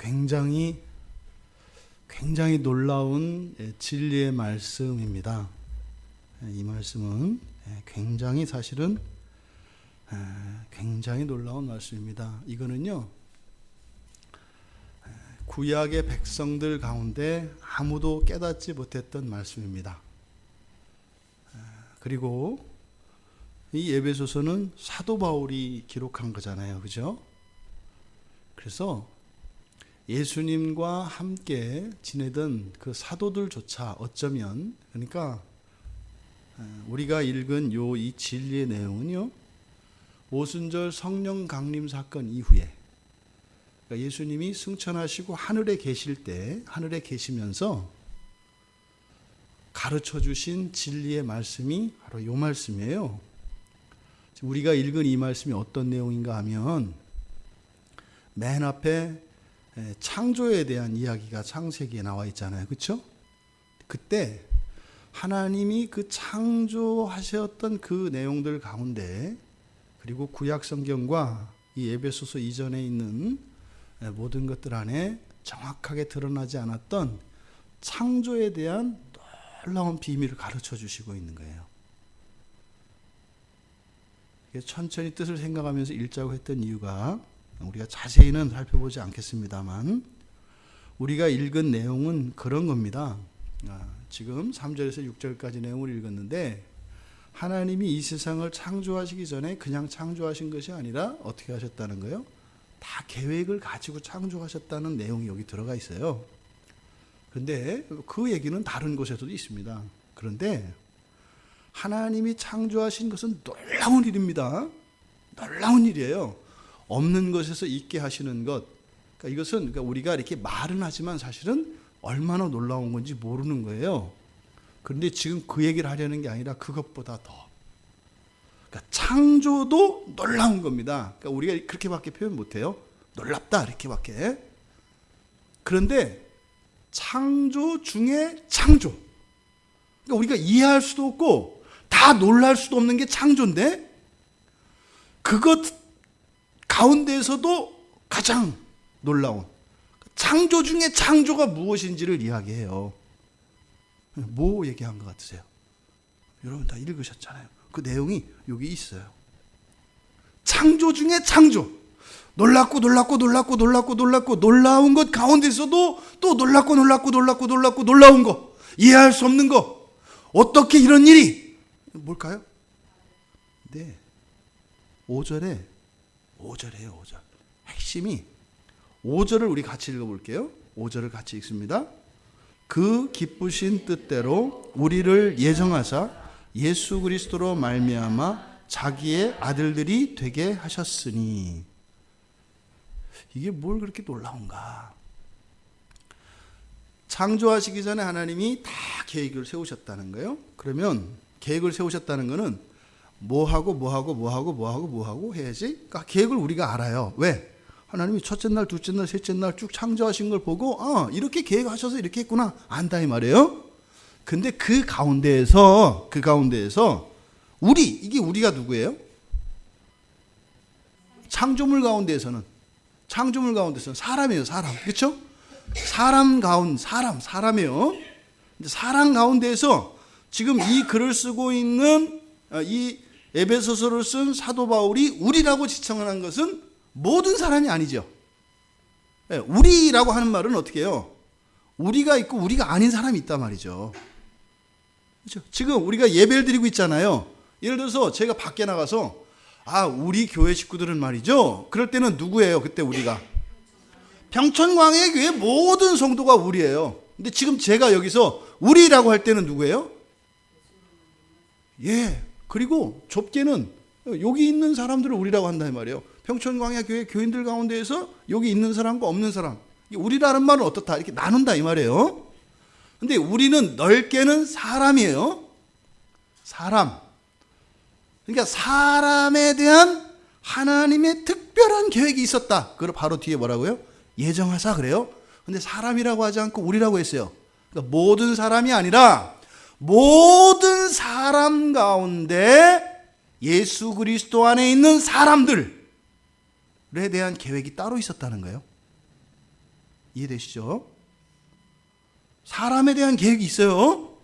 굉장히 놀라운 진리의 말씀입니다. 이 말씀은 굉장히 사실은 굉장히 놀라운 말씀입니다. 이거는요, 구약의 백성들 가운데 아무도 깨닫지 못했던 말씀입니다. 그리고 이 에베소서는 사도 바울이 기록한 거잖아요. 그죠? 그래서 예수님과 함께 지내던 그 사도들조차 어쩌면, 그러니까 우리가 읽은 이 진리의 내용은요, 오순절 성령 강림 사건 이후에, 그러니까 예수님이 승천하시고 하늘에 계실 때, 하늘에 계시면서 가르쳐 주신 진리의 말씀이 바로 이 말씀이에요. 우리가 읽은 이 말씀이 어떤 내용인가 하면, 맨 앞에 창조에 대한 이야기가 창세기에 나와 있잖아요. 그렇죠? 그때 하나님이 그 창조하셨던 그 내용들 가운데, 그리고 구약 성경과 이 에베소서 이전에 있는 모든 것들 안에 정확하게 드러나지 않았던 창조에 대한 놀라운 비밀을 가르쳐 주시고 있는 거예요. 천천히 뜻을 생각하면서 읽자고 했던 이유가, 우리가 자세히는 살펴보지 않겠습니다만, 우리가 읽은 내용은 그런 겁니다. 지금 3절에서 6절까지 내용을 읽었는데, 하나님이 이 세상을 창조하시기 전에 그냥 창조하신 것이 아니라 어떻게 하셨다는 거예요? 다 계획을 가지고 창조하셨다는 내용이 여기 들어가 있어요. 그런데 그 얘기는 다른 곳에서도 있습니다. 그런데 하나님이 창조하신 것은 놀라운 일입니다. 놀라운 일이에요. 없는 것에서 있게 하시는 것. 그러니까 이것은 우리가 이렇게 말은 하지만 사실은 얼마나 놀라운 건지 모르는 거예요. 그런데 지금 그 얘기를 하려는 게 아니라 그것보다 더. 그러니까 창조도 놀라운 겁니다. 그러니까 우리가 그렇게밖에 표현 못해요. 놀랍다 이렇게밖에. 그런데 창조 중에 창조. 그러니까 우리가 이해할 수도 없고 다 놀랄 수도 없는 게 창조인데, 그것 가운데에서도 가장 놀라운 창조 중에 창조가 무엇인지를 이야기해요. 뭐 얘기한 것 같으세요? 여러분 다 읽으셨잖아요. 그 내용이 여기 있어요. 창조 중에 창조. 놀랍고 놀라운 것 가운데서도 또 놀랍고 놀라운 거. 이해할 수 없는 거. 어떻게 이런 일이? 뭘까요? 네. 5절이에요. 5절. 핵심이 5절을 우리 같이 읽어볼게요. 5절을 같이 읽습니다. 그 기쁘신 뜻대로 우리를 예정하사 예수 그리스도로 말미암아 자기의 아들들이 되게 하셨으니. 이게 뭘 그렇게 놀라운가? 창조하시기 전에 하나님이 다 계획을 세우셨다는 거예요. 그러면 계획을 세우셨다는 거는 뭐하고 해야지? 그러니까 계획을 우리가 알아요. 왜? 하나님이 첫째 날, 둘째 날, 셋째 날 쭉 창조하신 걸 보고 이렇게 계획하셔서 이렇게 했구나 안다 이 말이에요. 근데 그 가운데에서 이게 우리가 누구예요? 창조물 가운데에서는 사람이에요. 사람. 그렇죠? 사람이에요. 사람 가운데에서 지금 이 글을 쓰고 있는 이 에베소서를 쓴 사도 바울이 우리라고 지칭을 한 것은 모든 사람이 아니죠. 우리라고 하는 말은 어떻게 해요? 우리가 있고 우리가 아닌 사람이 있단 말이죠. 그렇죠? 지금 우리가 예배를 드리고 있잖아요. 예를 들어서 제가 밖에 나가서 우리 교회 식구들은 말이죠. 그럴 때는 누구예요? 그때 우리가 평천광야교회 모든 성도가 우리예요. 근데 지금 제가 여기서 우리라고 할 때는 누구예요? 예. 그리고 좁게는 여기 있는 사람들을 우리라고 한다 말이에요. 평천광야교회 교인들 가운데에서 여기 있는 사람과 없는 사람, 우리라는 말은 어떻다 이렇게 나눈다 이 말이에요. 근데 우리는 넓게는 사람이에요. 사람. 그러니까 사람에 대한 하나님의 특별한 계획이 있었다. 그걸 바로 뒤에 뭐라고요? 예정하사 그래요. 근데 사람이라고 하지 않고 우리라고 했어요. 그러니까 모든 사람이 아니라 모든 사람 가운데 예수 그리스도 안에 있는 사람들에 대한 계획이 따로 있었다는 거예요. 이해되시죠? 사람에 대한 계획이 있어요.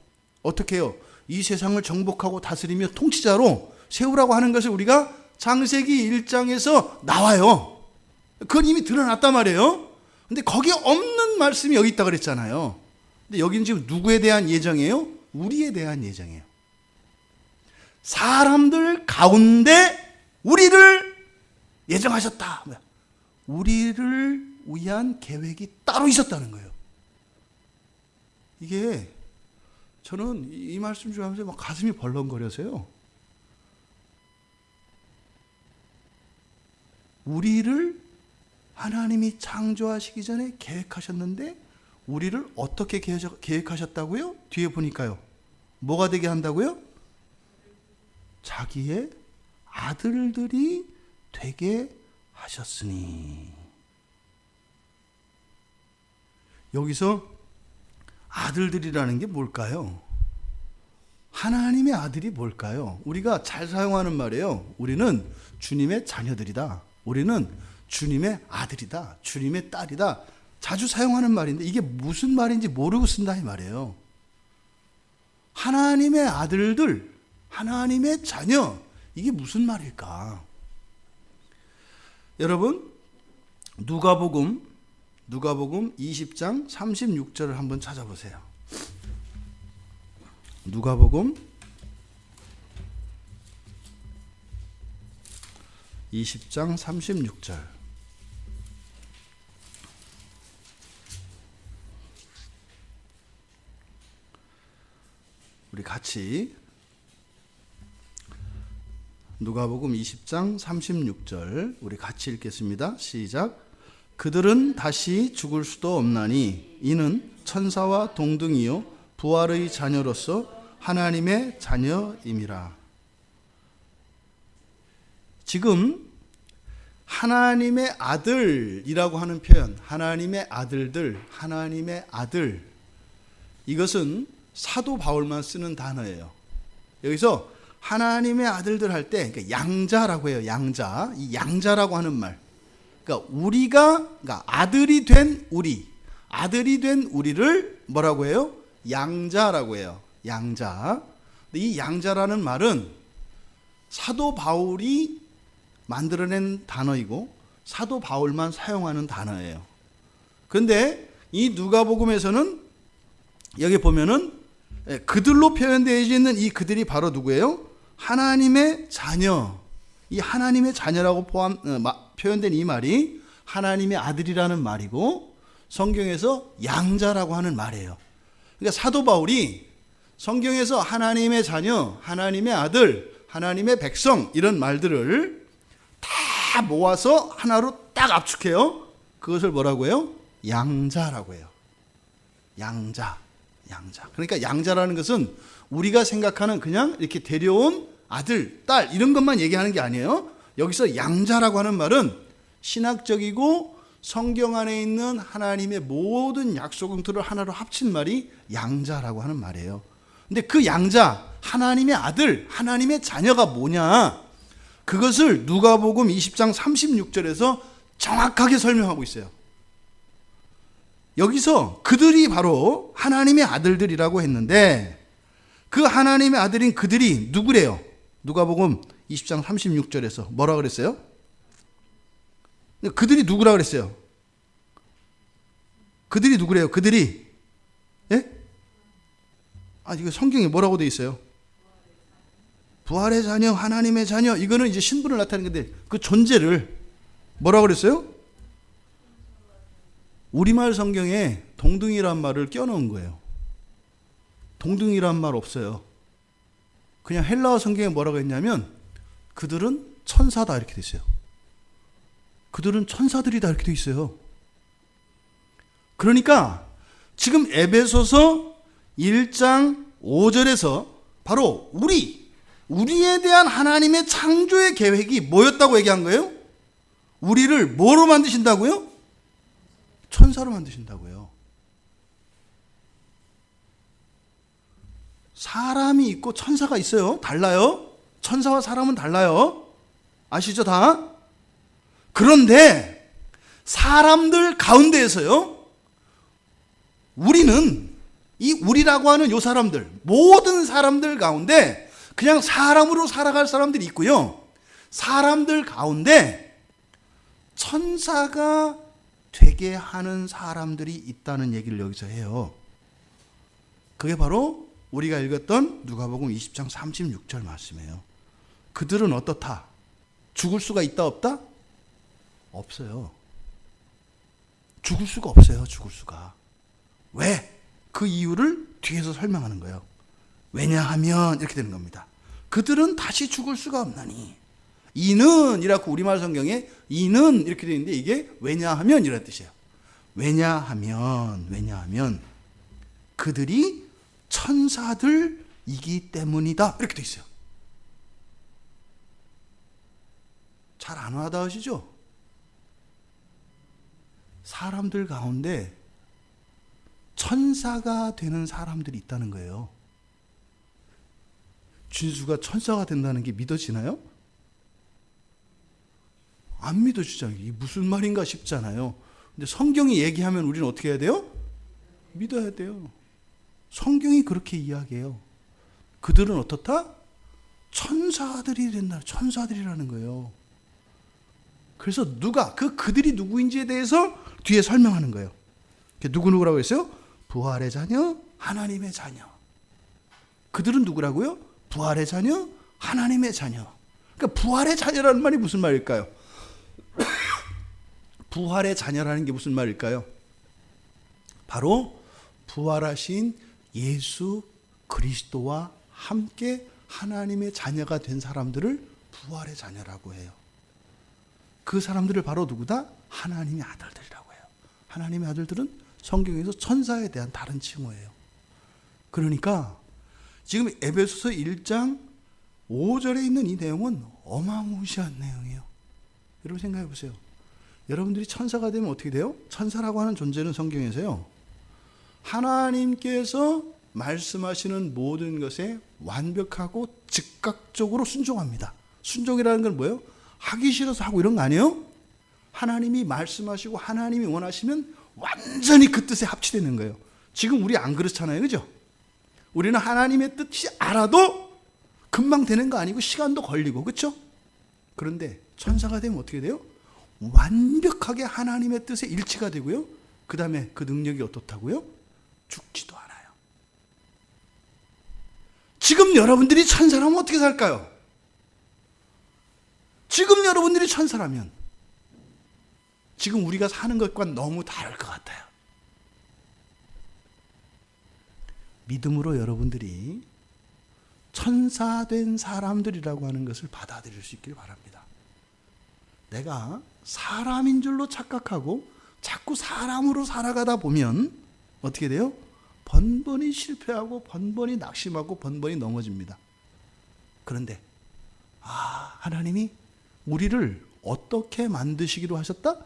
어떻게 해요? 이 세상을 정복하고 다스리며 통치자로 세우라고 하는 것을 우리가 창세기 1장에서 나와요. 그건 이미 드러났단 말이에요. 근데 거기에 없는 말씀이 여기 있다 그랬잖아요. 근데 여기는 지금 누구에 대한 예정이에요? 우리에 대한 예정이에요. 사람들 가운데 우리를 예정하셨다. 우리를 위한 계획이 따로 있었다는 거예요. 이게 저는 이 말씀 중 하면서 막 가슴이 벌렁거려서요. 우리를 하나님이 창조하시기 전에 계획하셨는데 우리를 어떻게 계획하셨다고요? 뒤에 보니까요. 뭐가 되게 한다고요? 자기의 아들들이 되게 하셨으니. 여기서 아들들이라는 게 뭘까요? 하나님의 아들이 뭘까요? 우리가 잘 사용하는 말이에요. 우리는 주님의 자녀들이다. 우리는 주님의 아들이다. 주님의 딸이다. 자주 사용하는 말인데 이게 무슨 말인지 모르고 쓴다 이 말이에요. 하나님의 아들들, 하나님의 자녀, 이게 무슨 말일까? 여러분, 누가복음 20장 36절을 한번 찾아보세요. 누가복음 20장 36절. 우리 같이 누가복음 20장 36절 우리 같이 읽겠습니다. 시작. 그들은 다시 죽을 수도 없나니 이는 천사와 동등이요 부활의 자녀로서 하나님의 자녀임이라. 지금 하나님의 아들이라고 하는 표현, 하나님의 아들들, 하나님의 아들, 이것은 사도 바울만 쓰는 단어예요. 여기서 하나님의 아들들 할 때 양자라고 해요. 양자. 이 양자라고 하는 말. 그러니까 그러니까 아들이 된 우리를 뭐라고 해요? 양자라고 해요. 양자. 근데 이 양자라는 말은 사도 바울이 만들어낸 단어이고 사도 바울만 사용하는 단어예요. 그런데 이 누가복음에서는 여기 보면은 그들로 표현되어 있는 이 그들이 바로 누구예요? 하나님의 자녀. 이 하나님의 자녀라고 표현된 이 말이 하나님의 아들이라는 말이고 성경에서 양자라고 하는 말이에요. 그러니까 사도 바울이 성경에서 하나님의 자녀, 하나님의 아들, 하나님의 백성 이런 말들을 다 모아서 하나로 딱 압축해요. 그것을 뭐라고 해요? 양자라고 해요. 양자. 그러니까 양자라는 것은 우리가 생각하는 그냥 이렇게 데려온 아들, 딸 이런 것만 얘기하는 게 아니에요. 여기서 양자라고 하는 말은 신학적이고 성경 안에 있는 하나님의 모든 약속들을 하나로 합친 말이 양자라고 하는 말이에요. 근데 그 양자, 하나님의 아들, 하나님의 자녀가 뭐냐? 그것을 누가복음 20장 36절에서 정확하게 설명하고 있어요. 여기서 그들이 바로 하나님의 아들들이라고 했는데 그 하나님의 아들인 그들이 누구래요? 누가복음 20장 36절에서 뭐라 그랬어요? 그들이 누구라 그랬어요? 그들이 누구래요? 그들이 예? 이거 성경에 뭐라고 돼 있어요? 부활의 자녀, 하나님의 자녀. 이거는 이제 신분을 나타내는 건데 그 존재를 뭐라고 그랬어요? 우리말 성경에 동등이란 말을 껴넣은 거예요. 동등이란 말 없어요. 그냥 헬라어 성경에 뭐라고 했냐면 그들은 천사다 이렇게 돼 있어요. 그들은 천사들이다 이렇게 돼 있어요. 그러니까 지금 에베소서 1장 5절에서 바로 우리에 대한 하나님의 창조의 계획이 뭐였다고 얘기한 거예요? 우리를 뭐로 만드신다고요? 천사로 만드신다고요. 사람이 있고 천사가 있어요. 달라요. 천사와 사람은 달라요. 아시죠 다? 그런데 사람들 가운데에서요. 우리는 이 우리라고 하는 요 사람들, 모든 사람들 가운데 그냥 사람으로 살아갈 사람들이 있고요. 사람들 가운데 천사가 되게 하는 사람들이 있다는 얘기를 여기서 해요. 그게 바로 우리가 읽었던 누가복음 20장 36절 말씀이에요. 그들은 어떻다? 죽을 수가 있다 없다? 없어요. 죽을 수가 없어요. 죽을 수가. 왜? 그 이유를 뒤에서 설명하는 거예요. 왜냐하면 이렇게 되는 겁니다. 그들은 다시 죽을 수가 없나니. 이는 이라고 우리말 성경에 이는 이렇게 되어 있는데 이게 왜냐하면 이라는 뜻이에요. 왜냐하면 그들이 천사들이기 때문이다. 이렇게 되어 있어요. 잘 안 와닿으시죠? 사람들 가운데 천사가 되는 사람들이 있다는 거예요. 준수가 천사가 된다는 게 믿어지나요? 안 믿어지잖아요. 이게 무슨 말인가 싶잖아요. 근데 성경이 얘기하면 우리는 어떻게 해야 돼요? 믿어야 돼요. 성경이 그렇게 이야기해요. 그들은 어떻다? 천사들이 된다. 천사들이라는 거예요. 그래서 그들이 누구인지에 대해서 뒤에 설명하는 거예요. 누구라고 했어요? 부활의 자녀, 하나님의 자녀. 그들은 누구라고요? 부활의 자녀, 하나님의 자녀. 그러니까 부활의 자녀라는 말이 무슨 말일까요? 부활의 자녀라는 게 무슨 말일까요? 바로 부활하신 예수 그리스도와 함께 하나님의 자녀가 된 사람들을 부활의 자녀라고 해요. 그 사람들을 바로 누구다? 하나님의 아들들이라고 해요. 하나님의 아들들은 성경에서 천사에 대한 다른 칭호예요. 그러니까 지금 에베소서 1장 5절에 있는 이 내용은 어마무시한 내용이에요. 여러분 생각해 보세요. 여러분들이 천사가 되면 어떻게 돼요? 천사라고 하는 존재는 성경에서요, 하나님께서 말씀하시는 모든 것에 완벽하고 즉각적으로 순종합니다. 순종이라는 건 뭐예요? 하기 싫어서 하고 이런 거 아니에요? 하나님이 말씀하시고 하나님이 원하시면 완전히 그 뜻에 합치되는 거예요. 지금 우리 안 그렇잖아요. 그죠? 우리는 하나님의 뜻이 알아도 금방 되는 거 아니고 시간도 걸리고, 그렇죠? 그런데 천사가 되면 어떻게 돼요? 완벽하게 하나님의 뜻에 일치가 되고요. 그 다음에 그 능력이 어떻다고요? 죽지도 않아요. 지금 여러분들이 천사라면 어떻게 살까요? 지금 여러분들이 천사라면 지금 우리가 사는 것과 너무 다를 것 같아요. 믿음으로 여러분들이 천사된 사람들이라고 하는 것을 받아들일 수 있길 바랍니다. 내가 사람인 줄로 착각하고 자꾸 사람으로 살아가다 보면 어떻게 돼요? 번번이 실패하고 번번이 낙심하고 번번이 넘어집니다. 그런데 하나님이 우리를 어떻게 만드시기로 하셨다?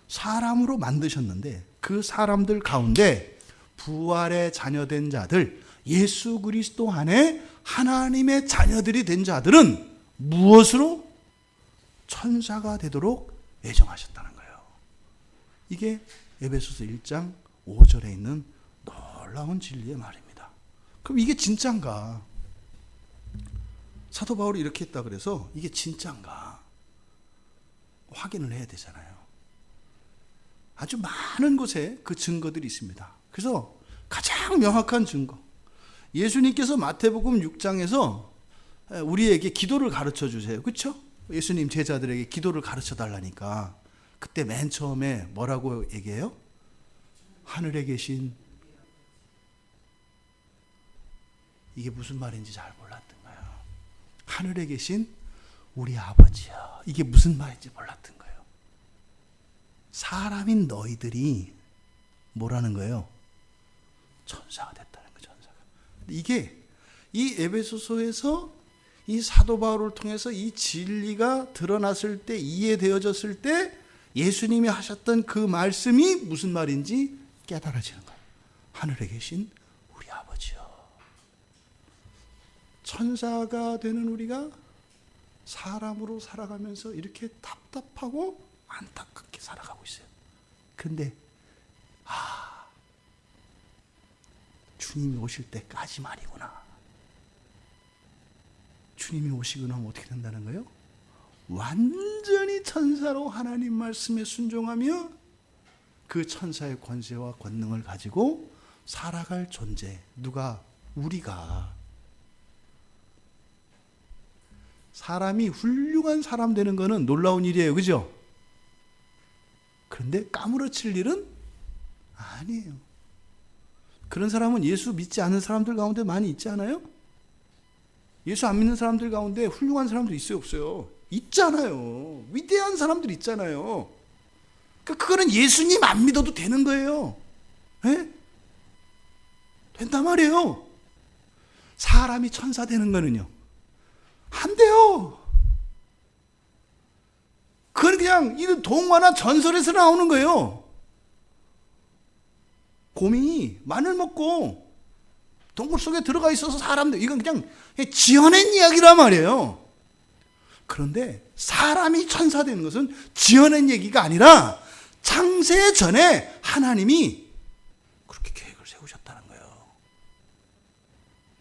사람으로 만드셨는데 그 사람들 가운데 부활의 자녀된 자들, 예수 그리스도 안에 하나님의 자녀들이 된 자들은 무엇으로? 천사가 되도록 예정하셨다는 거예요. 이게 에베소서 1장 5절에 있는 놀라운 진리의 말입니다. 그럼 이게 진짠가? 사도 바울이 이렇게 했다 그래서 이게 진짠가? 확인을 해야 되잖아요. 아주 많은 곳에 그 증거들이 있습니다. 그래서 가장 명확한 증거, 예수님께서 마태복음 6장에서 우리에게 기도를 가르쳐 주세요. 그렇죠? 예수님 제자들에게 기도를 가르쳐 달라니까 그때 맨 처음에 뭐라고 얘기해요? 하늘에 계신, 이게 무슨 말인지 잘 몰랐던 거예요. 하늘에 계신 우리 아버지요. 이게 무슨 말인지 몰랐던 거예요. 사람인 너희들이 뭐라는 거예요? 천사가 됐다는 거예요. 천사가. 이게 이 에베소서에서 이 사도 바울을 통해서 이 진리가 드러났을 때, 이해되어졌을 때 예수님이 하셨던 그 말씀이 무슨 말인지 깨달아지는 거예요. 하늘에 계신 우리 아버지요. 천사가 되는 우리가 사람으로 살아가면서 이렇게 답답하고 안타깝게 살아가고 있어요. 그런데 주님이 오실 때까지 말이구나. 주님이 오시고 나면 어떻게 된다는 거예요? 완전히 천사로 하나님 말씀에 순종하며 그 천사의 권세와 권능을 가지고 살아갈 존재. 누가? 우리가. 사람이 훌륭한 사람 되는 거는 놀라운 일이에요. 그죠? 그런데 까무러칠 일은 아니에요. 그런 사람은 예수 믿지 않는 사람들 가운데 많이 있지 않아요? 예수 안 믿는 사람들 가운데 훌륭한 사람도 있어요, 없어요? 있잖아요. 위대한 사람들 있잖아요. 그거는 예수님 안 믿어도 되는 거예요. 네? 된단 말이에요. 사람이 천사 되는 거는요, 안 돼요. 그건 그냥 이런 동화나 전설에서 나오는 거예요. 곰이 마늘 먹고 동굴 속에 들어가 있어서 사람들, 이건 그냥 지어낸 이야기란 말이에요. 그런데 사람이 천사 되는 것은 지어낸 얘기가 아니라 창세 전에 하나님이 그렇게 계획을 세우셨다는 거예요.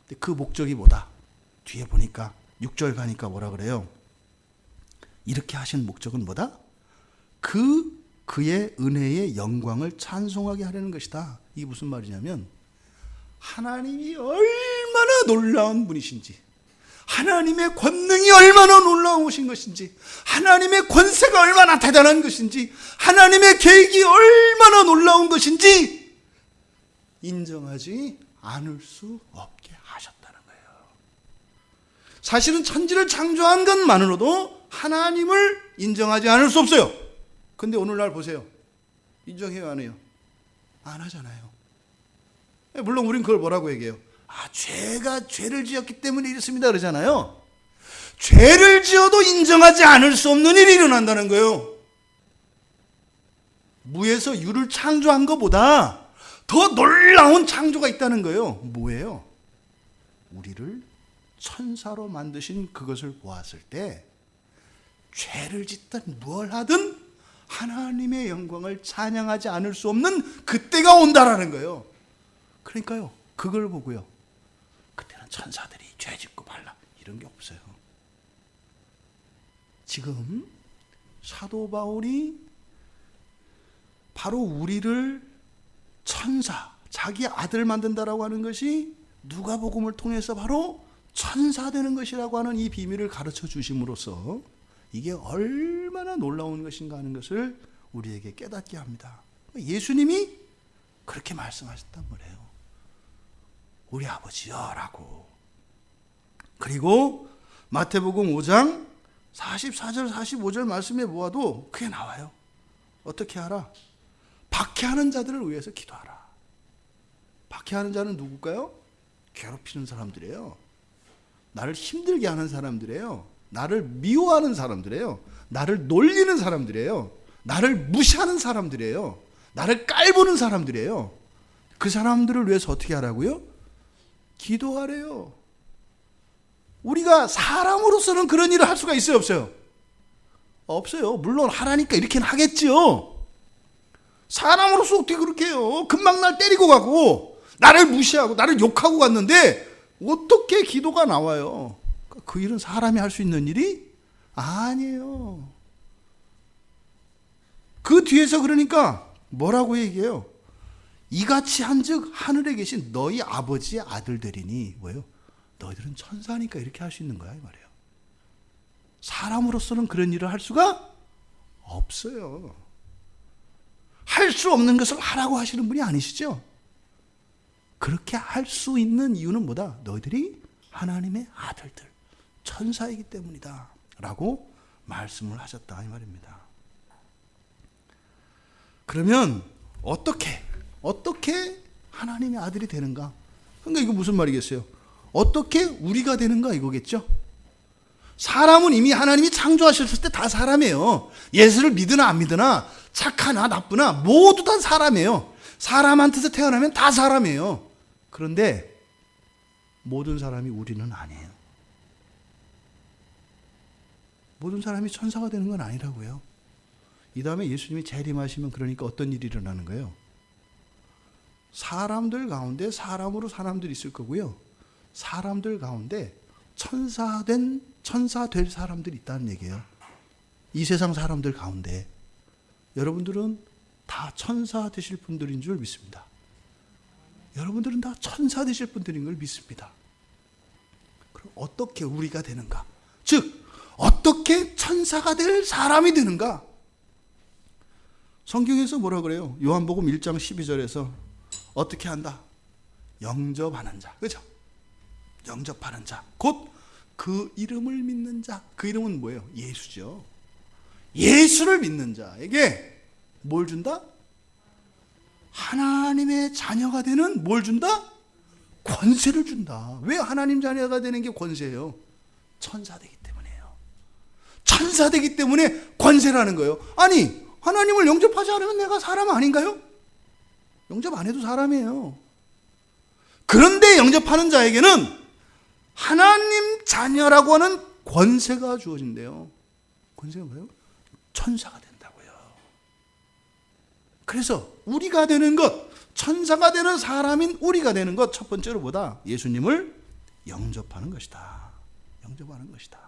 근데 그 목적이 뭐다? 뒤에 보니까 6절 가니까 뭐라 그래요? 이렇게 하신 목적은 뭐다? 그의 은혜의 영광을 찬송하게 하려는 것이다. 이게 무슨 말이냐면 하나님이 얼마나 놀라운 분이신지, 하나님의 권능이 얼마나 놀라우신 것인지, 하나님의 권세가 얼마나 대단한 것인지, 하나님의 계획이 얼마나 놀라운 것인지 인정하지 않을 수 없게 하셨다는 거예요. 사실은 천지를 창조한 것만으로도 하나님을 인정하지 않을 수 없어요. 근데 오늘날 보세요. 인정해요, 안 해요? 안 하잖아요. 물론 우린 그걸 뭐라고 얘기해요? 죄가 죄를 지었기 때문에 이렇습니다 그러잖아요. 죄를 지어도 인정하지 않을 수 없는 일이 일어난다는 거예요. 무에서 유를 창조한 것보다 더 놀라운 창조가 있다는 거예요. 뭐예요? 우리를 천사로 만드신 그것을 보았을 때 죄를 짓든 뭘 하든 하나님의 영광을 찬양하지 않을 수 없는 그때가 온다라는 거예요. 그러니까요, 그걸 보고요, 그때는 천사들이 죄 짓고 말라 이런 게 없어요. 지금 사도 바울이 바로 우리를 천사, 자기 아들 만든다라고 하는 것이 누가복음을 통해서 바로 천사 되는 것이라고 하는 이 비밀을 가르쳐 주심으로써 이게 얼마나 놀라운 것인가 하는 것을 우리에게 깨닫게 합니다. 예수님이 그렇게 말씀하셨단 말이에요. 우리 아버지여 라고. 그리고 마태복음 5장 44절 45절 말씀에 보아도 그게 나와요. 어떻게 하라? 박해하는 자들을 위해서 기도하라. 박해하는 자는 누굴까요? 괴롭히는 사람들이에요. 나를 힘들게 하는 사람들이에요. 나를 미워하는 사람들이에요. 나를 놀리는 사람들이에요. 나를 무시하는 사람들이에요. 나를 깔보는 사람들이에요. 그 사람들을 위해서 어떻게 하라고요? 기도하래요. 우리가 사람으로서는 그런 일을 할 수가 있어요, 없어요? 없어요. 물론 하라니까 이렇게는 하겠지요. 사람으로서 어떻게 그렇게 해요? 금방 날 때리고 가고 나를 무시하고 나를 욕하고 갔는데 어떻게 기도가 나와요? 그 일은 사람이 할 수 있는 일이 아니에요. 그 뒤에서 그러니까 뭐라고 얘기해요? 이같이 한즉 하늘에 계신 너희 아버지의 아들 되리니 뭐예요? 너희들은 천사니까 이렇게 할 수 있는 거야 이 말이에요. 사람으로서는 그런 일을 할 수가 없어요. 할 수 없는 것을 하라고 하시는 분이 아니시죠? 그렇게 할 수 있는 이유는 뭐다? 너희들이 하나님의 아들들, 천사이기 때문이다 라고 말씀을 하셨다 이 말입니다. 그러면 어떻게 하나님의 아들이 되는가? 그러니까 이거 무슨 말이겠어요? 어떻게 우리가 되는가 이거겠죠? 사람은 이미 하나님이 창조하셨을 때 다 사람이에요. 예수를 믿으나 안 믿으나 착하나 나쁘나 모두 다 사람이에요. 사람한테서 태어나면 다 사람이에요. 그런데 모든 사람이 우리는 아니에요. 모든 사람이 천사가 되는 건 아니라고요. 이 다음에 예수님이 재림하시면 그러니까 어떤 일이 일어나는 거예요? 사람들 가운데 사람으로 사람들이 있을 거고요. 사람들 가운데 천사 될 사람들이 있다는 얘기예요. 이 세상 사람들 가운데 여러분들은 다 천사 되실 분들인 줄 믿습니다. 여러분들은 다 천사 되실 분들인 걸 믿습니다. 그럼 어떻게 우리가 되는가? 즉 어떻게 천사가 될 사람이 되는가? 성경에서 뭐라 그래요? 요한복음 1장 12절에서 어떻게 한다? 영접하는 자. 그죠? 영접하는 자. 곧 그 이름을 믿는 자. 그 이름은 뭐예요? 예수죠. 예수를 믿는 자에게 뭘 준다? 하나님의 자녀가 되는 뭘 준다? 권세를 준다. 왜 하나님 자녀가 되는 게 권세예요? 천사되기 때문이에요. 천사되기 때문에 권세라는 거예요. 아니 하나님을 영접하지 않으면 내가 사람 아닌가요? 영접 안 해도 사람이에요. 그런데 영접하는 자에게는 하나님 자녀라고 하는 권세가 주어진대요. 권세가 뭐예요? 천사가 된다고요. 그래서 우리가 되는 것, 천사가 되는 사람인 우리가 되는 것, 첫 번째로 뭐다? 예수님을 영접하는 것이다. 영접하는 것이다.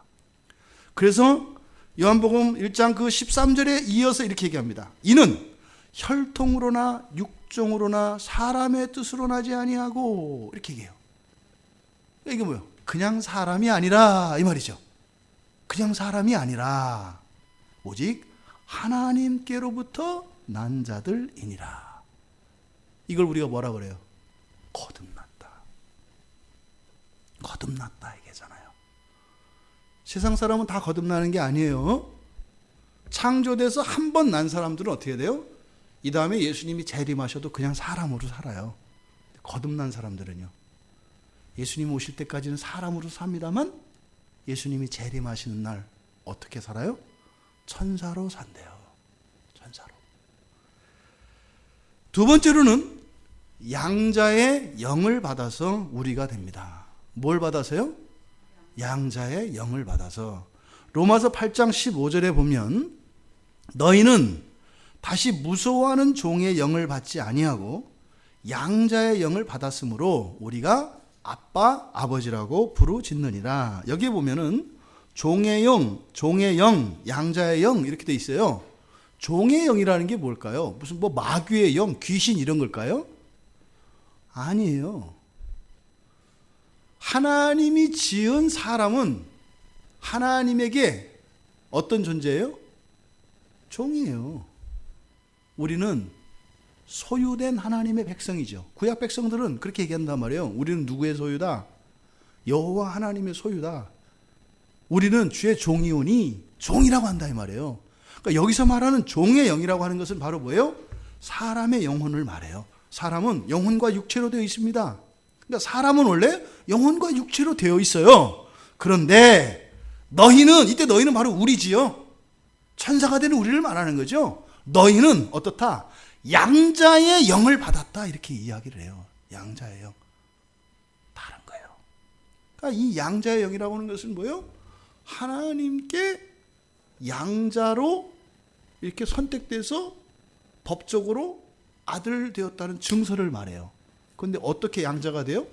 그래서 요한복음 1장 그 13절에 이어서 이렇게 얘기합니다. 이는 혈통으로나 육종으로나 사람의 뜻으로 나지 아니하고, 이렇게 얘기해요. 이게 뭐예요? 그냥 사람이 아니라 이 말이죠. 그냥 사람이 아니라 오직 하나님께로부터 난 자들이니라. 이걸 우리가 뭐라 그래요? 거듭났다. 거듭났다 얘기잖아요. 세상 사람은 다 거듭나는 게 아니에요. 창조돼서 한 번 난 사람들은 어떻게 돼요? 이 다음에 예수님이 재림하셔도 그냥 사람으로 살아요. 거듭난 사람들은요. 예수님 오실 때까지는 사람으로 삽니다만 예수님이 재림하시는 날 어떻게 살아요? 천사로 산대요. 천사로. 두 번째로는 양자의 영을 받아서 우리가 됩니다. 뭘 받아서요? 양자의 영을 받아서. 로마서 8장 15절에 보면 너희는 다시 무서워하는 종의 영을 받지 아니하고 양자의 영을 받았으므로 우리가 아빠, 아버지라고 부르짖느니라. 여기에 보면은 종의 영, 양자의 영 이렇게 돼 있어요. 종의 영이라는 게 뭘까요? 무슨 뭐 마귀의 영, 귀신 이런 걸까요? 아니에요. 하나님이 지은 사람은 하나님에게 어떤 존재예요? 종이에요. 우리는 소유된 하나님의 백성이죠. 구약 백성들은 그렇게 얘기한단 말이에요. 우리는 누구의 소유다? 여호와 하나님의 소유다. 우리는 주의 종이오니 종이라고 한다 이 말이에요. 그러니까 여기서 말하는 종의 영이라고 하는 것은 바로 뭐예요? 사람의 영혼을 말해요. 사람은 영혼과 육체로 되어 있습니다. 그러니까 사람은 원래 영혼과 육체로 되어 있어요. 그런데 너희는, 이때 너희는 바로 우리지요. 천사가 되는 우리를 말하는 거죠. 너희는 어떻다? 양자의 영을 받았다 이렇게 이야기를 해요. 양자의 영. 다른 거예요. 그러니까 이 양자의 영이라고 하는 것은 뭐예요? 하나님께 양자로 이렇게 선택돼서 법적으로 아들 되었다는 증서를 말해요. 그런데 어떻게 양자가 돼요?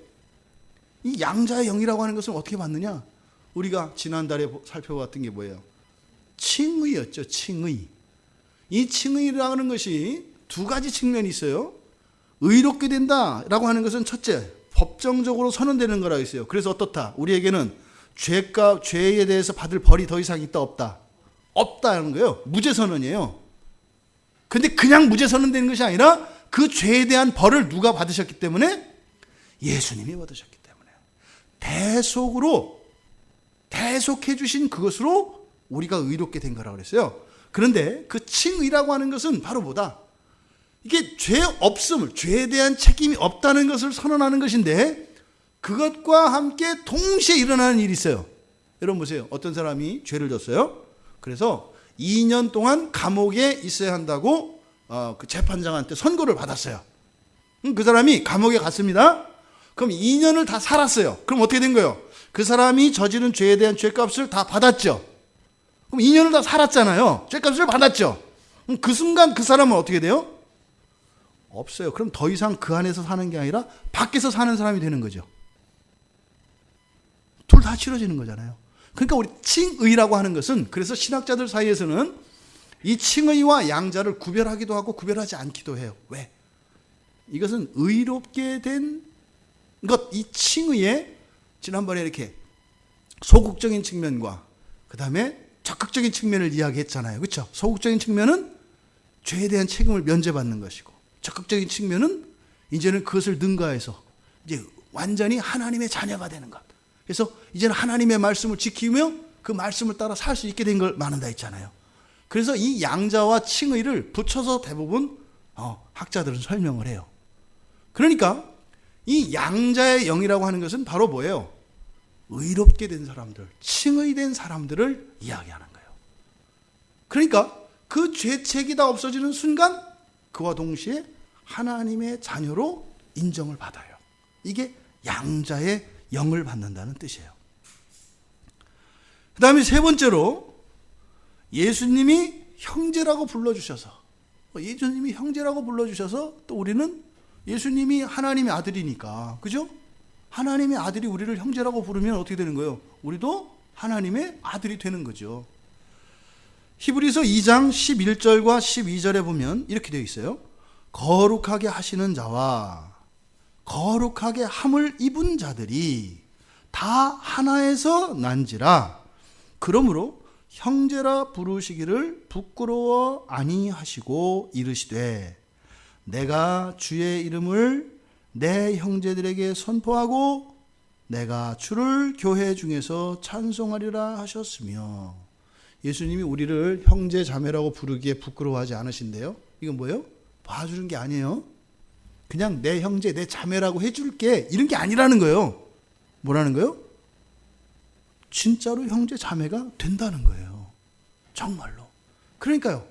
이 양자의 영이라고 하는 것은 어떻게 받느냐? 우리가 지난달에 살펴봤던 게 뭐예요? 칭의였죠. 칭의. 이 칭의라는 것이 두 가지 측면이 있어요. 의롭게 된다라고 하는 것은 첫째, 법정적으로 선언되는 거라고 있어요. 그래서 어떻다? 우리에게는 죄에 대해서 받을 벌이 더 이상 있다 없다? 없다는 거예요. 무죄 선언이에요. 근데 그냥 무죄 선언되는 것이 아니라 그 죄에 대한 벌을 누가 받으셨기 때문에? 예수님이 받으셨기 때문에. 대속해 주신 그것으로 우리가 의롭게 된 거라고 그랬어요. 그런데 그 칭의라고 하는 것은 바로 뭐다? 이게 죄 없음을, 죄에 대한 책임이 없다는 것을 선언하는 것인데 그것과 함께 동시에 일어나는 일이 있어요. 여러분 보세요. 어떤 사람이 죄를 졌어요. 그래서 2년 동안 감옥에 있어야 한다고 그 재판장한테 선고를 받았어요. 그 사람이 감옥에 갔습니다. 그럼 2년을 다 살았어요. 그럼 어떻게 된 거예요? 그 사람이 저지른 죄에 대한 죄값을 다 받았죠. 그럼 2년을 다 살았잖아요. 죄값을 받았죠. 그럼 그 순간 그 사람은 어떻게 돼요? 없어요. 그럼 더 이상 그 안에서 사는 게 아니라 밖에서 사는 사람이 되는 거죠. 둘 다 치러지는 거잖아요. 그러니까 우리 칭의라고 하는 것은, 그래서 신학자들 사이에서는 이 칭의와 양자를 구별하기도 하고 구별하지 않기도 해요. 왜? 이것은 의롭게 된 것, 이 칭의의 지난번에 이렇게 소극적인 측면과 그 다음에 적극적인 측면을 이야기했잖아요. 그렇죠? 소극적인 측면은 죄에 대한 책임을 면제받는 것이고, 적극적인 측면은 이제는 그것을 능가해서 이제 완전히 하나님의 자녀가 되는 것. 그래서 이제는 하나님의 말씀을 지키며 그 말씀을 따라 살 수 있게 된 걸 말한다 했잖아요. 그래서 이 양자와 칭의를 붙여서 대부분 학자들은 설명을 해요. 그러니까 이 양자의 영이라고 하는 것은 바로 뭐예요? 의롭게 된 사람들, 칭의된 사람들을 이야기하는 거예요. 그러니까 그 죄책이 다 없어지는 순간 그와 동시에 하나님의 자녀로 인정을 받아요. 이게 양자의 영을 받는다는 뜻이에요. 그 다음에 세 번째로 예수님이 형제라고 불러주셔서, 예수님이 형제라고 불러주셔서 또 우리는 예수님이 하나님의 아들이니까, 그죠? 하나님의 아들이 우리를 형제라고 부르면 어떻게 되는 거예요? 우리도 하나님의 아들이 되는 거죠. 히브리서 2장 11절과 12절에 보면 이렇게 되어 있어요. 거룩하게 하시는 자와 거룩하게 함을 입은 자들이 다 하나에서 난지라. 그러므로 형제라 부르시기를 부끄러워 아니하시고 이르시되 내가 주의 이름을 내 형제들에게 선포하고 내가 주를 교회 중에서 찬송하리라 하셨으며. 예수님이 우리를 형제 자매라고 부르기에 부끄러워하지 않으신데요. 이건 뭐예요? 봐주는 게 아니에요. 그냥 내 형제 내 자매라고 해줄게 이런 게 아니라는 거예요. 뭐라는 거예요? 진짜로 형제 자매가 된다는 거예요. 정말로. 그러니까요,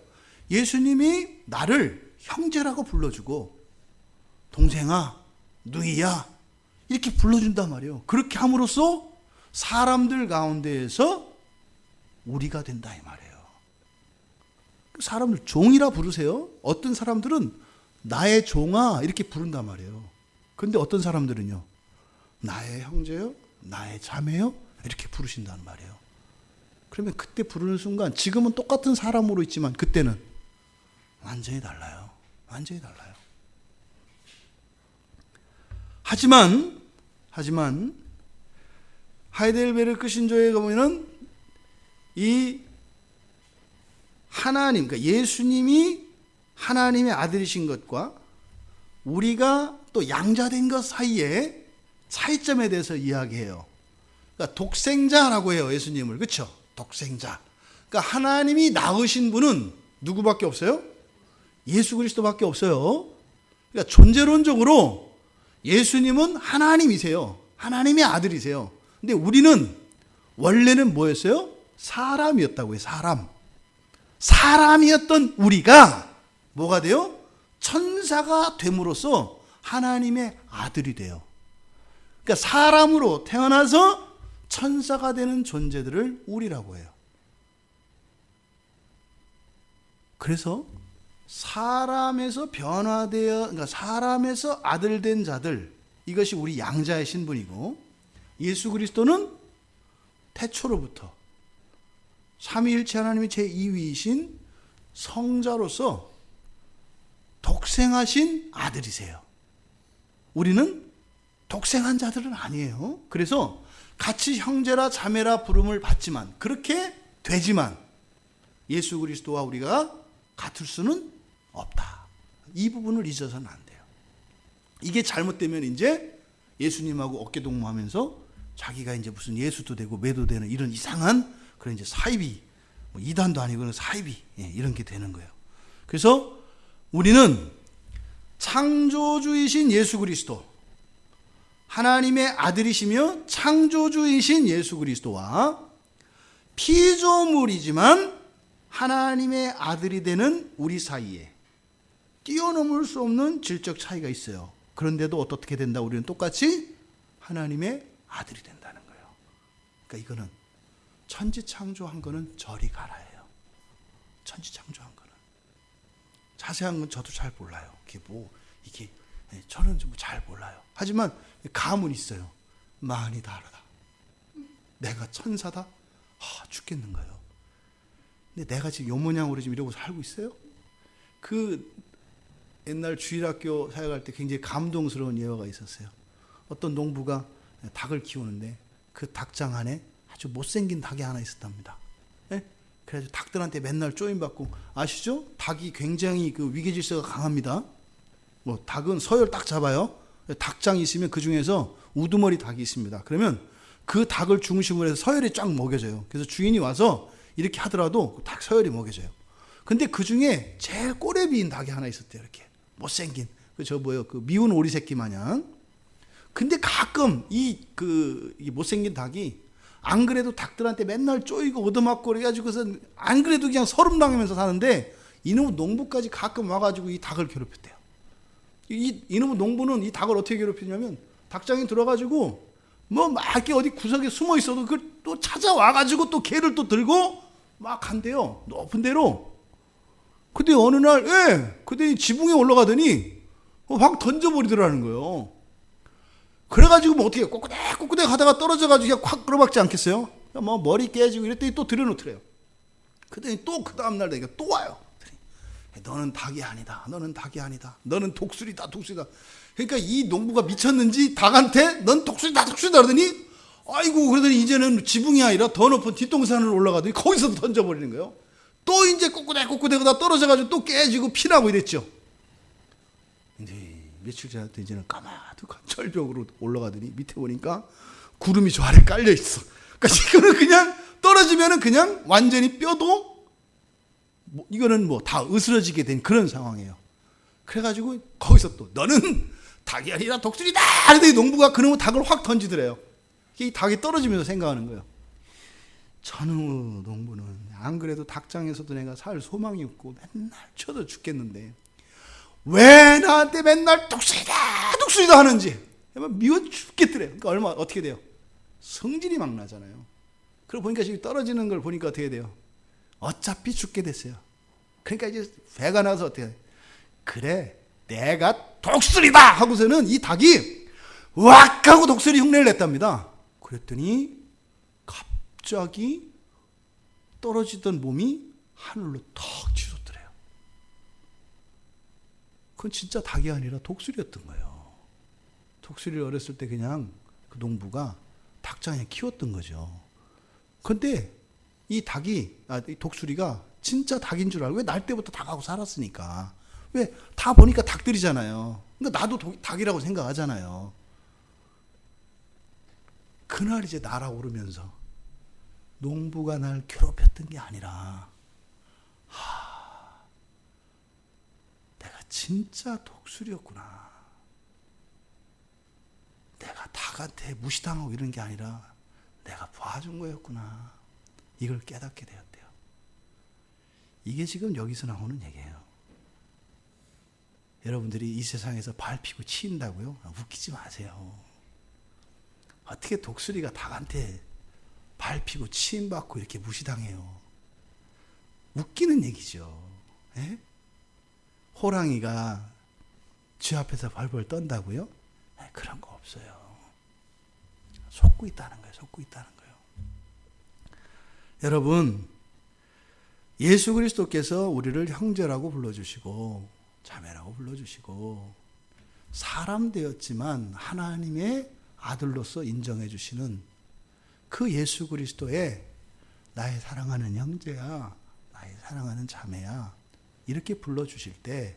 예수님이 나를 형제라고 불러주고 동생아, 누이야 이렇게 불러준단 말이에요. 그렇게 함으로써 사람들 가운데에서 우리가 된다 이 말이에요. 사람들 종이라 부르세요. 어떤 사람들은 나의 종아 이렇게 부른단 말이에요. 그런데 어떤 사람들은요, 나의 형제요, 나의 자매요 이렇게 부르신다는 말이에요. 그러면 그때 부르는 순간 지금은 똑같은 사람으로 있지만 그때는 완전히 달라요. 완전히 달라요. 하지만 하이델베르크 신조에 보면은 이 하나님, 그러니까 예수님이 하나님의 아들이신 것과 우리가 또 양자된 것 사이에 차이점에 대해서 이야기해요. 그러니까 독생자라고 해요, 예수님을. 그렇죠? 독생자. 그러니까 하나님이 낳으신 분은 누구밖에 없어요? 예수 그리스도밖에 없어요. 그러니까 존재론적으로 예수님은 하나님이세요. 하나님의 아들이세요. 근데 우리는 원래는 뭐였어요? 사람이었다고요. 사람이었던 우리가 뭐가 돼요? 천사가 됨으로써 하나님의 아들이 돼요. 그러니까 사람으로 태어나서 천사가 되는 존재들을 우리라고 해요. 그래서 사람에서 변화되어, 그러니까 사람에서 아들 된 자들, 이것이 우리 양자의 신분이고, 예수 그리스도는 태초로부터 삼위일체 하나님의 제2위이신 성자로서 독생하신 아들이세요. 우리는 독생한 자들은 아니에요. 그래서 같이 형제라 자매라 부름을 받지만, 그렇게 되지만 예수 그리스도와 우리가 같을 수는 없다. 이 부분을 잊어서는 안 돼요. 이게 잘못되면 이제 예수님하고 어깨 동무하면서 자기가 이제 무슨 예수도 되고 매도 되는 이런 이상한 그런 이제 사이비, 뭐 이단도 아니고 사이비, 이런 게 되는 거예요. 그래서 우리는 창조주이신 예수 그리스도, 하나님의 아들이시며 창조주이신 예수 그리스도와 피조물이지만 하나님의 아들이 되는 우리 사이에 뛰어넘을 수 없는 질적 차이가 있어요. 그런데도 어떻게 된다? 우리는 똑같이 하나님의 아들이 된다는 거예요. 그러니까 이거는 천지창조한 거는 저리 가라예요. 천지창조한 거는. 자세한 건 저도 잘 몰라요. 그게 뭐 이게 저는 좀 잘 몰라요. 하지만 감은 있어요. 많이 다르다. 내가 천사다? 죽겠는 거예요. 근데 내가 지금 요 모양으로 지금 이러고 살고 있어요? 그 옛날 주일학교 사역할 때 굉장히 감동스러운 예화가 있었어요. 어떤 농부가 닭을 키우는데 그 닭장 안에 아주 못생긴 닭이 하나 있었답니다. 예? 그래서 닭들한테 맨날 쪼임받고, 아시죠? 닭이 굉장히 그 위계질서가 강합니다. 뭐 닭은 서열 딱 잡아요. 닭장이 있으면 그 중에서 우두머리 닭이 있습니다. 그러면 그 닭을 중심으로 해서 서열이 쫙 먹여져요. 그래서 주인이 와서 이렇게 하더라도 닭 서열이 먹여져요. 근데 그 중에 제일 꼬레비인 닭이 하나 있었대요. 이렇게 못생긴 그 미운 오리 새끼 마냥. 근데 가끔 이 못생긴 닭이 안 그래도 닭들한테 맨날 쪼이고 얻어맞고 그래가지고서 안 그래도 그냥 서름당하면서 사는데, 이놈의 농부까지 가끔 와가지고 이 닭을 괴롭혔대요. 이놈의 농부는 이 닭을 어떻게 괴롭히냐면, 닭장에 들어가지고 뭐 막 이렇게 어디 구석에 숨어 있어도 그걸 또 찾아와가지고 또 개를 또 들고 막 간대요. 높은 데로. 근데 어느 날, 그때 지붕에 올라가더니 확 던져버리더라는 거예요. 그래가지고 뭐 어떻게 꼬꾸대 가다가 떨어져가지고 그냥 확 끌어박지 않겠어요? 뭐 머리 깨지고 이랬더니 또 들여놓더래요. 그랬더니 또 그 다음날 내가 또 와요. 너는 닭이 아니다. 너는 닭이 아니다. 너는 독수리다. 그러니까 이 농부가 미쳤는지 닭한테 넌 독수리다 그러더니, 아이고, 그러더니 이제는 지붕이 아니라 더 높은 뒷동산을 올라가더니 거기서 던져버리는 거예요. 또 이제 꼬꾸대 가다 떨어져가지고 또 깨지고 피나고 이랬죠. 근데 며칠 지났더니 이제는 까마득한 절벽으로 올라가더니 밑에 보니까 구름이 저 아래 깔려 있어. 그러니까 이거는 그냥 떨어지면은 그냥 완전히 뼈도 이거는 다 으스러지게 된 그런 상황이에요. 그래가지고 거기서 또 너는 닭이 아니라 독수리다! 그랬더니 농부가 그놈의 닭을 확 던지더래요. 이 닭이 떨어지면서 생각하는 거예요. 저는 농부는 안 그래도 닭장에서도 내가 살 소망이 없고 맨날 쳐도 죽겠는데 왜 나한테 맨날 독수리다 하는지 미워 죽겠더래요. 그러니까 어떻게 돼요? 성질이 막 나잖아요. 그러고 보니까 지금 떨어지는 걸 보니까 어떻게 돼요? 어차피 죽게 됐어요. 그러니까 이제 배가 나서 어떻게 해요? 그래, 내가 독수리다 하고서는 이 닭이 왁 하고 독수리 흉내를 냈답니다. 그랬더니 갑자기 떨어지던 몸이 하늘로 턱 치솟더래요. 그건 진짜 닭이 아니라 독수리였던 거예요. 독수리를 어렸을 때 그냥 그 농부가 닭장에 키웠던 거죠. 근데 이 독수리가 진짜 닭인 줄 알고, 왜 날 때부터 닭하고 살았으니까. 왜 다 보니까 닭들이잖아요. 그러니까 나도 닭이라고 생각하잖아요. 그날 이제 날아오르면서 농부가 날 괴롭혔던 게 아니라, 내가 진짜 독수리였구나. 내가 닭한테 무시당하고 이런 게 아니라 내가 봐준 거였구나. 이걸 깨닫게 되었대요. 이게 지금 여기서 나오는 얘기예요. 여러분들이 이 세상에서 밟히고 치인다고요? 웃기지 마세요. 어떻게 독수리가 닭한테 밟히고 치임받고 이렇게 무시당해요? 웃기는 얘기죠. 에? 호랑이가 쥐 앞에서 벌벌 떤다고요? 그런 거 없어요. 속고 있다는 거예요. 여러분, 예수 그리스도께서 우리를 형제라고 불러주시고 자매라고 불러주시고 사람 되었지만 하나님의 아들로서 인정해 주시는 그 예수 그리스도의 나의 사랑하는 형제야, 나의 사랑하는 자매야, 이렇게 불러주실 때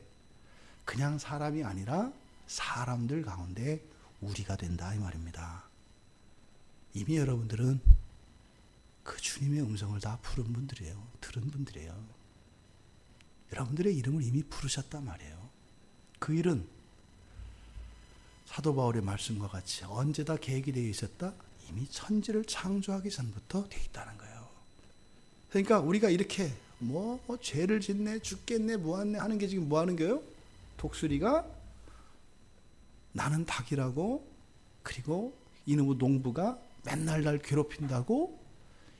그냥 사람이 아니라 사람들 가운데 우리가 된다 이 말입니다. 이미 여러분들은 그 주님의 음성을 다 들은 분들이에요. 여러분들의 이름을 이미 부르셨단 말이에요. 그 일은 사도 바울의 말씀과 같이 언제 다 계획이 되어 있었다? 이미 천지를 창조하기 전부터 되어 있다는 거예요. 그러니까 우리가 이렇게 죄를 짓네, 죽겠네, 뭐하네 하는 게 지금 뭐 하는 거예요? 독수리가 나는 닭이라고, 그리고 이놈의 농부가 맨날 날 괴롭힌다고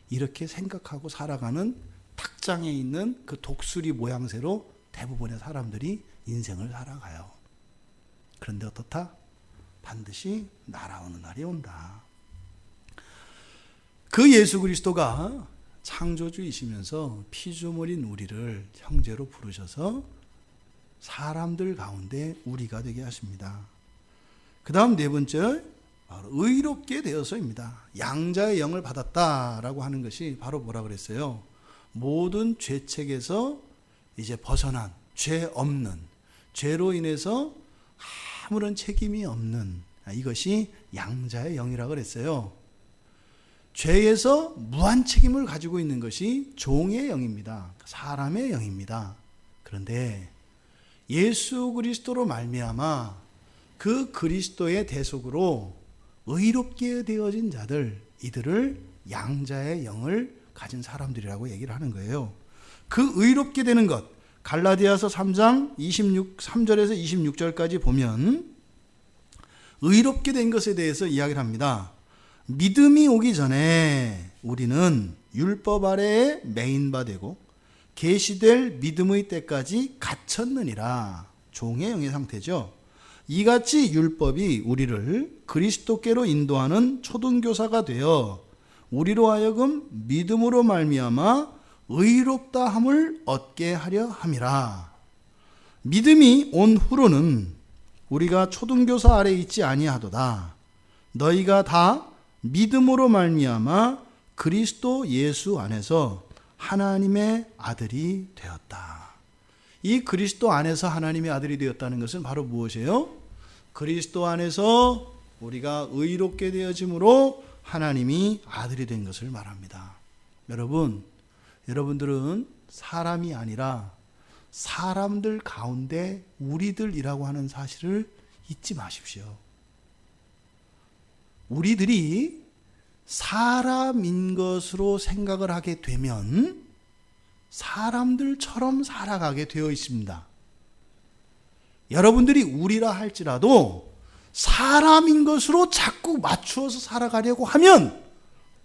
이렇게 생각하고 살아가는 닭장에 있는 그 독수리 모양새로 대부분의 사람들이 인생을 살아가요. 그런데 어떻다? 반드시 날아오는 날이 온다. 그 예수 그리스도가 창조주이시면서 피조물인 우리를 형제로 부르셔서 사람들 가운데 우리가 되게 하십니다. 그 다음 네 번째, 바로 의롭게 되어서입니다. 양자의 영을 받았다라고 하는 것이 바로 뭐라 그랬어요? 모든 죄책에서 이제 벗어난, 죄 없는, 죄로 인해서 아무런 책임이 없는, 이것이 양자의 영이라고 그랬어요. 죄에서 무한 책임을 가지고 있는 것이 종의 영입니다. 사람의 영입니다. 그런데 예수 그리스도로 말미암아 그 그리스도의 대속으로 의롭게 되어진 자들, 이들을 양자의 영을 가진 사람들이라고 얘기를 하는 거예요. 그 의롭게 되는 것, 갈라디아서 3장 3절에서 26절까지 보면 의롭게 된 것에 대해서 이야기를 합니다. 믿음이 오기 전에 우리는 율법 아래에 매인바 되고 계시될 믿음의 때까지 갇혔느니라. 종의 영의 상태죠. 이같이 율법이 우리를 그리스도께로 인도하는 초등교사가 되어 우리로 하여금 믿음으로 말미암아 의롭다 함을 얻게 하려 함이라. 믿음이 온 후로는 우리가 초등교사 아래 있지 아니하도다. 너희가 다 믿음으로 말미암아 그리스도 예수 안에서 하나님의 아들이 되었다. 이 그리스도 안에서 하나님의 아들이 되었다는 것은 바로 무엇이에요? 그리스도 안에서 우리가 의롭게 되어짐으로 하나님이 아들이 된 것을 말합니다. 여러분들은 사람이 아니라 사람들 가운데 우리들이라고 하는 사실을 잊지 마십시오. 우리들이 사람인 것으로 생각을 하게 되면 사람들처럼 살아가게 되어 있습니다. 여러분들이 우리라 할지라도 사람인 것으로 자꾸 맞추어서 살아가려고 하면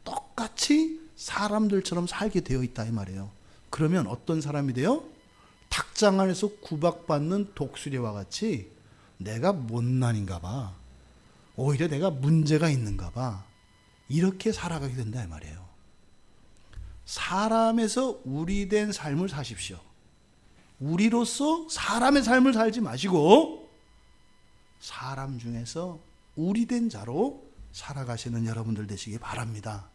똑같이 사람들처럼 살게 되어 있다 이 말이에요. 그러면 어떤 사람이 돼요? 닭장 안에서 구박받는 독수리와 같이 내가 못난인가 봐, 오히려 내가 문제가 있는가 봐, 이렇게 살아가게 된다 이 말이에요. 사람에서 우리 된 삶을 사십시오. 우리로서 사람의 삶을 살지 마시고 사람 중에서 우리 된 자로 살아가시는 여러분들 되시기 바랍니다.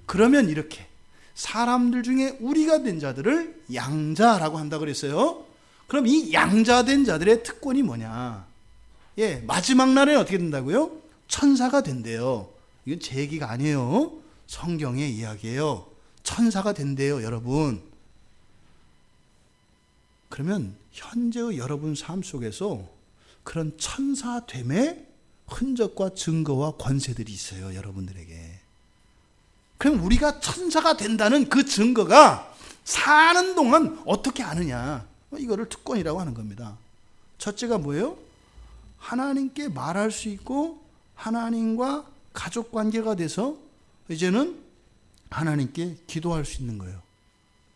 그러면 이렇게 사람들 중에 우리가 된 자들을 양자라고 한다고 그랬어요. 그럼 이 양자된 자들의 특권이 뭐냐? 마지막 날에 어떻게 된다고요? 천사가 된대요. 이건 제 얘기가 아니에요. 성경의 이야기예요. 천사가 된대요, 여러분. 그러면 현재의 여러분 삶 속에서 그런 천사됨의 흔적과 증거와 권세들이 있어요, 여러분들에게. 그럼 우리가 천사가 된다는 그 증거가 사는 동안 어떻게 아느냐? 이거를 특권이라고 하는 겁니다. 첫째가 뭐예요? 하나님께 말할 수 있고 하나님과 가족 관계가 돼서 이제는 하나님께 기도할 수 있는 거예요.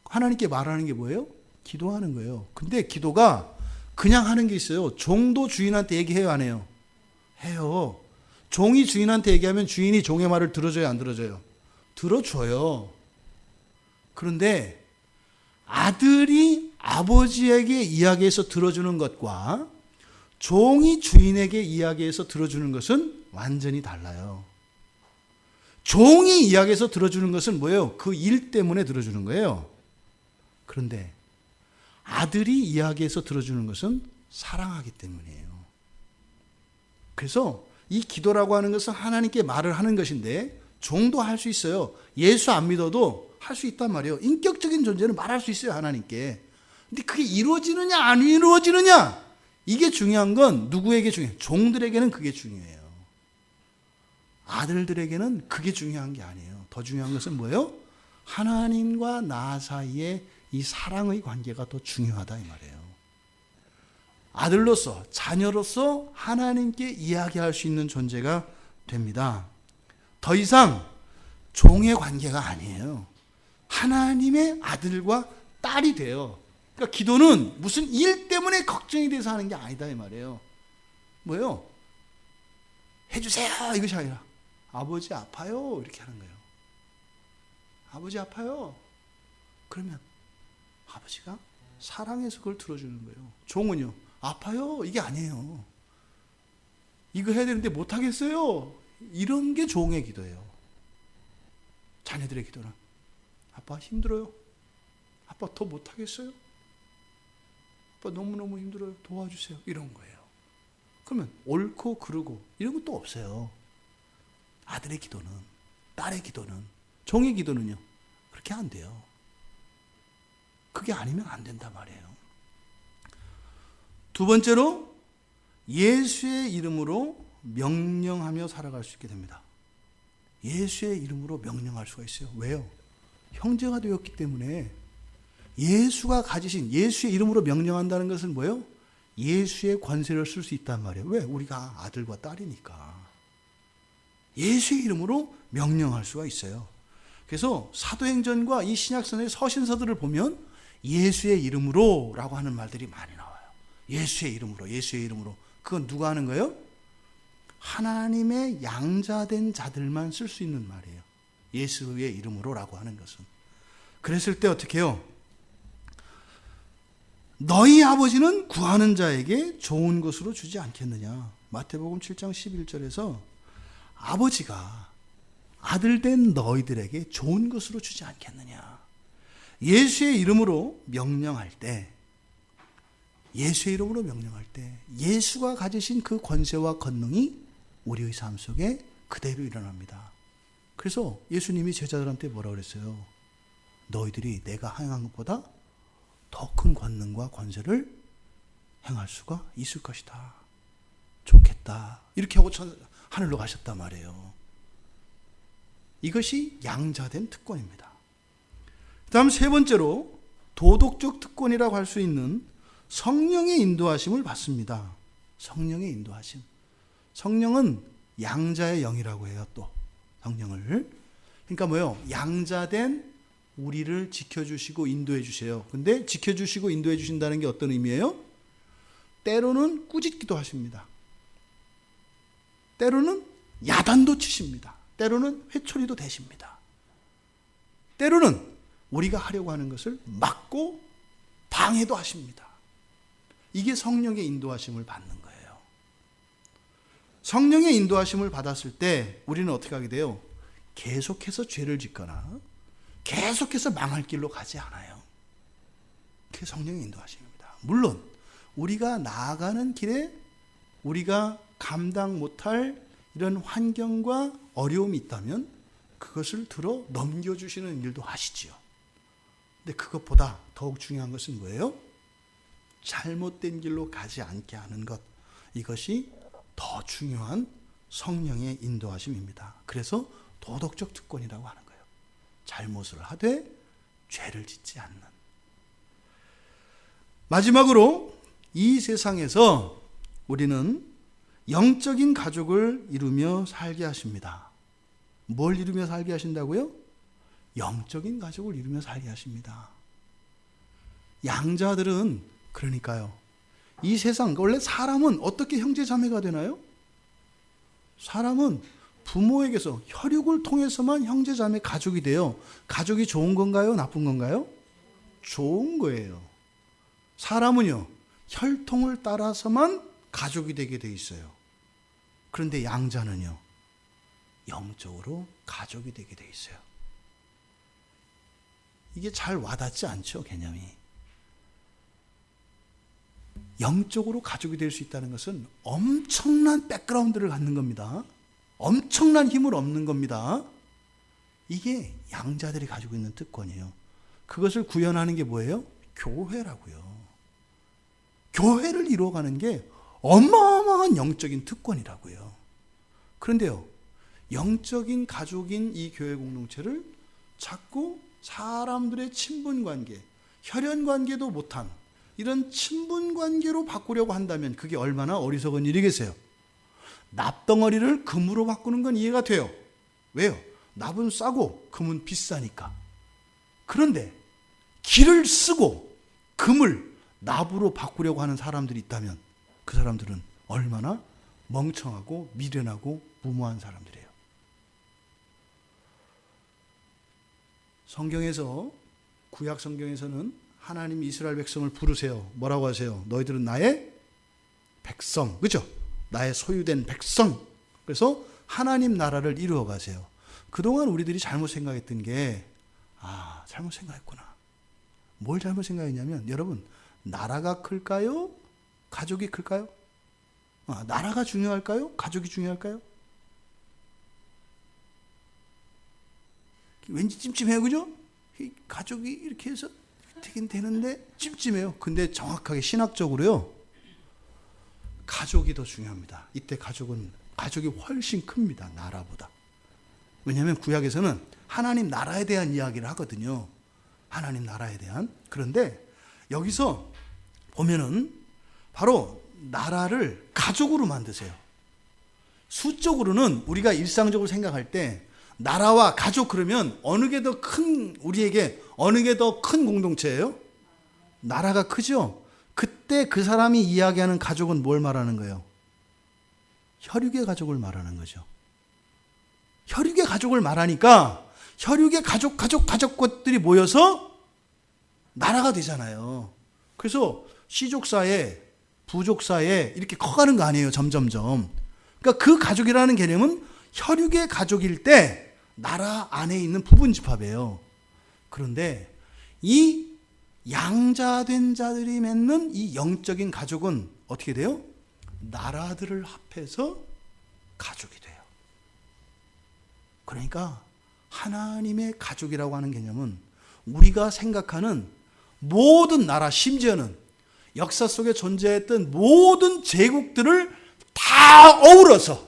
하나님께 말하는 게 뭐예요? 기도하는 거예요. 근데 기도가 그냥 하는 게 있어요. 종도 주인한테 얘기해요, 안 해요? 해요. 종이 주인한테 얘기하면 주인이 종의 말을 들어줘요, 안 들어줘요? 들어줘요. 그런데 아들이 아버지에게 이야기해서 들어주는 것과 종이 주인에게 이야기해서 들어주는 것은 완전히 달라요. 종이 이야기해서 들어주는 것은 뭐예요? 그 일 때문에 들어주는 거예요. 그런데 아들이 이야기해서 들어주는 것은 사랑하기 때문이에요. 그래서 이 기도라고 하는 것은 하나님께 말을 하는 것인데 종도 할 수 있어요. 예수 안 믿어도 할 수 있단 말이에요. 인격적인 존재는 말할 수 있어요, 하나님께. 근데 그게 이루어지느냐 안 이루어지느냐, 이게 중요한 건 누구에게 중요해요? 종들에게는 그게 중요해요. 아들들에게는 그게 중요한 게 아니에요. 더 중요한 것은 뭐예요? 하나님과 나 사이에 이 사랑의 관계가 더 중요하다 이 말이에요. 아들로서, 자녀로서 하나님께 이야기할 수 있는 존재가 됩니다. 더 이상 종의 관계가 아니에요. 하나님의 아들과 딸이 돼요. 그러니까 기도는 무슨 일 때문에 걱정이 돼서 하는 게 아니다 이 말이에요. 뭐예요? 해주세요 이것이 아니라 아버지 아파요 이렇게 하는 거예요. 아버지 아파요. 그러면 아버지가 사랑해서 그걸 들어주는 거예요. 종은요, 아파요 이게 아니에요. 이거 해야 되는데 못하겠어요. 이런 게 종의 기도예요. 자녀들의 기도는 아빠 힘들어요. 아빠 더 못하겠어요. 아빠 너무너무 힘들어요. 도와주세요. 이런 거예요. 그러면 옳고 그르고 이런 것도 없어요. 아들의 기도는, 딸의 기도는, 종의 기도는요, 그렇게 안 돼요. 그게 아니면 안 된단 말이에요. 두 번째로 예수의 이름으로 명령하며 살아갈 수 있게 됩니다. 예수의 이름으로 명령할 수가 있어요. 왜요? 형제가 되었기 때문에 예수가 가지신 예수의 이름으로 명령한다는 것은 뭐예요? 예수의 권세를 쓸 수 있단 말이에요. 왜? 우리가 아들과 딸이니까. 예수의 이름으로 명령할 수가 있어요. 그래서 사도행전과 이 신약성의 서신서들을 보면 예수의 이름으로 라고 하는 말들이 많이 나와요. 예수의 이름으로, 예수의 이름으로. 그건 누가 하는 거예요? 하나님의 양자된 자들만 쓸 수 있는 말이에요. 예수의 이름으로라고 하는 것은. 그랬을 때 어떻게 해요? 너희 아버지는 구하는 자에게 좋은 것으로 주지 않겠느냐. 마태복음 7장 11절에서 아버지가 아들 된 너희들에게 좋은 것으로 주지 않겠느냐. 예수의 이름으로 명령할 때, 예수의 이름으로 명령할 때 예수가 가지신 그 권세와 권능이 우리의 삶 속에 그대로 일어납니다. 그래서 예수님이 제자들한테 뭐라고 그랬어요? 너희들이 내가 행한 것보다 더 큰 권능과 권세를 행할 수가 있을 것이다. 좋겠다. 이렇게 하고 하늘로 가셨단 말이에요. 이것이 양자된 특권입니다. 그 다음 세 번째로 도덕적 특권이라고 할 수 있는 성령의 인도하심을 받습니다. 성령의 인도하심. 성령은 양자의 영이라고 해요. 또 성령을. 그러니까 뭐예요? 양자된 우리를 지켜주시고 인도해 주세요. 근데 지켜주시고 인도해 주신다는 게 어떤 의미예요? 때로는 꾸짖기도 하십니다. 때로는 야단도 치십니다. 때로는 회초리도 대십니다. 때로는 우리가 하려고 하는 것을 막고 방해도 하십니다. 이게 성령의 인도하심을 받는 거예요. 성령의 인도하심을 받았을 때 우리는 어떻게 하게 돼요? 계속해서 죄를 짓거나 계속해서 망할 길로 가지 않아요. 그게 성령의 인도하심입니다. 물론 우리가 나아가는 길에 우리가 감당 못할 이런 환경과 어려움이 있다면 그것을 들어 넘겨주시는 일도 하시지요. 근데 그것보다 더욱 중요한 것은 뭐예요? 잘못된 길로 가지 않게 하는 것. 이것이 더 중요한 성령의 인도하심입니다. 그래서 도덕적 특권이라고 하는 거예요. 잘못을 하되 죄를 짓지 않는. 마지막으로 이 세상에서 우리는 영적인 가족을 이루며 살게 하십니다. 뭘 이루며 살게 하신다고요? 영적인 가족을 이루며 살게 하십니다. 양자들은 그러니까요. 이 세상, 원래 사람은 어떻게 형제자매가 되나요? 사람은 부모에게서 혈육을 통해서만 형제자매 가족이 돼요. 가족이 좋은 건가요? 나쁜 건가요? 좋은 거예요. 사람은요, 혈통을 따라서만 가족이 되게 돼 있어요. 그런데 양자는요, 영적으로 가족이 되게 돼 있어요. 이게 잘 와닿지 않죠, 개념이. 영적으로 가족이 될 수 있다는 것은 엄청난 백그라운드를 갖는 겁니다. 엄청난 힘을 얻는 겁니다. 이게 양자들이 가지고 있는 특권이에요. 그것을 구현하는 게 뭐예요? 교회라고요. 교회를 이루어가는 게 어마어마한 영적인 특권이라고요. 그런데요, 영적인 가족인 이 교회 공동체를 자꾸 사람들의 친분관계, 혈연관계도 못한 이런 친분관계로 바꾸려고 한다면 그게 얼마나 어리석은 일이겠어요. 납덩어리를 금으로 바꾸는 건 이해가 돼요. 왜요? 납은 싸고 금은 비싸니까. 그런데 기를 쓰고 금을 납으로 바꾸려고 하는 사람들이 있다면 그 사람들은 얼마나 멍청하고 미련하고 무모한 사람들이에요. 성경에서, 구약 성경에서는 하나님 이스라엘 백성을 부르세요. 뭐라고 하세요? 너희들은 나의 백성, 그죠? 나의 소유된 백성. 그래서 하나님 나라를 이루어 가세요. 그동안 우리들이 잘못 생각했던 게, 잘못 생각했구나. 뭘 잘못 생각했냐면, 여러분, 나라가 클까요? 가족이 클까요? 나라가 중요할까요? 가족이 중요할까요? 왠지 찜찜해요, 그죠? 가족이 이렇게 해서 되긴 되는데 찜찜해요. 근데 정확하게 신학적으로요, 가족이 더 중요합니다. 이때 가족이 훨씬 큽니다, 나라보다. 왜냐하면 구약에서는 하나님 나라에 대한 이야기를 하거든요. 하나님 나라에 대한. 그런데 여기서 보면은 바로 나라를 가족으로 만드세요. 수적으로는 우리가 일상적으로 생각할 때 나라와 가족 그러면 어느 게 더 큰, 우리에게 어느 게 더 큰 공동체예요? 나라가 크죠? 그때 그 사람이 이야기하는 가족은 뭘 말하는 거예요? 혈육의 가족을 말하는 거죠. 혈육의 가족을 말하니까 혈육의 가족 것들이 모여서 나라가 되잖아요. 그래서 씨족사에 부족사에 이렇게 커가는 거 아니에요, 점점점. 그러니까 그 가족이라는 개념은 혈육의 가족일 때 나라 안에 있는 부분 집합이에요. 그런데 이 양자된 자들이 맺는 이 영적인 가족은 어떻게 돼요? 나라들을 합해서 가족이 돼요. 그러니까 하나님의 가족이라고 하는 개념은 우리가 생각하는 모든 나라, 심지어는 역사 속에 존재했던 모든 제국들을 다 어우러서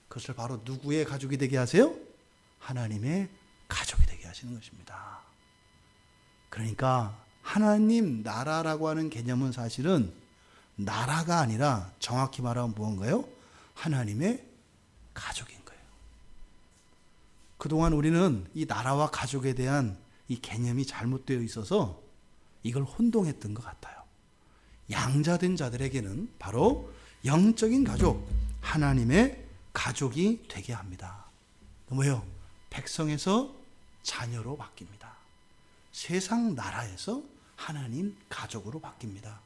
그것을 바로 누구의 가족이 되게 하세요? 하나님의 가족이 되게 하시는 것입니다. 그러니까 하나님 나라라고 하는 개념은 사실은 나라가 아니라 정확히 말하면 무언가요? 하나님의 가족인 거예요. 그동안 우리는 이 나라와 가족에 대한 이 개념이 잘못되어 있어서 이걸 혼동했던 것 같아요. 양자된 자들에게는 바로 영적인 가족, 하나님의 가족이 되게 합니다. 뭐예요? 백성에서 자녀로 바뀝니다. 세상 나라에서 하나님 가족으로 바뀝니다.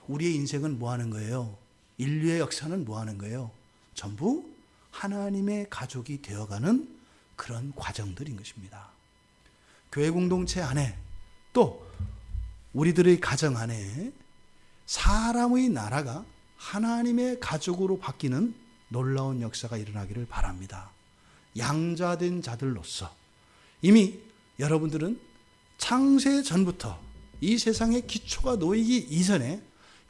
우리의 인생은 뭐 하는 거예요? 인류의 역사는 뭐 하는 거예요? 전부 하나님의 가족이 되어가는 그런 과정들인 것입니다. 교회 공동체 안에 또 우리들의 가정 안에 사람의 나라가 하나님의 가족으로 바뀌는 놀라운 역사가 일어나기를 바랍니다. 양자된 자들로서 이미 여러분들은 창세 전부터 이 세상의 기초가 놓이기 이전에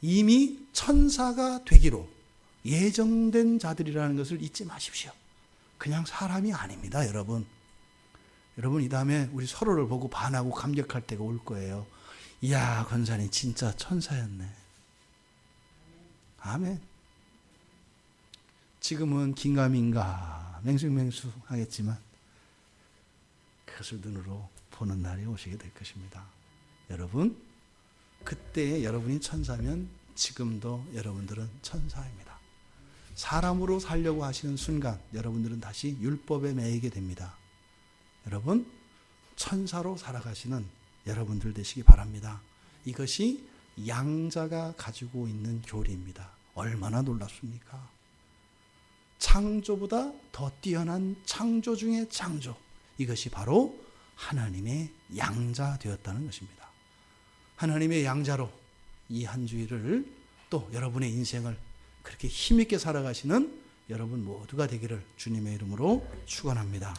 이미 천사가 되기로 예정된 자들이라는 것을 잊지 마십시오. 그냥 사람이 아닙니다, 여러분. 여러분, 이 다음에 우리 서로를 보고 반하고 감격할 때가 올 거예요. 이야, 권사님 진짜 천사였네. 아멘. 지금은 긴가민가 맹숭맹수 하겠지만 그것을 눈으로 보는 날이 오시게 될 것입니다. 여러분, 그때 여러분이 천사면 지금도 여러분들은 천사입니다. 사람으로 살려고 하시는 순간 여러분들은 다시 율법에 매이게 됩니다. 여러분, 천사로 살아가시는 여러분들 되시기 바랍니다. 이것이 양자가 가지고 있는 교리입니다. 얼마나 놀랍습니까? 창조보다 더 뛰어난 창조 중의 창조. 이것이 바로 하나님의 양자 되었다는 것입니다. 하나님의 양자로 이 한 주일을 또 여러분의 인생을 그렇게 힘있게 살아가시는 여러분 모두가 되기를 주님의 이름으로 축원합니다.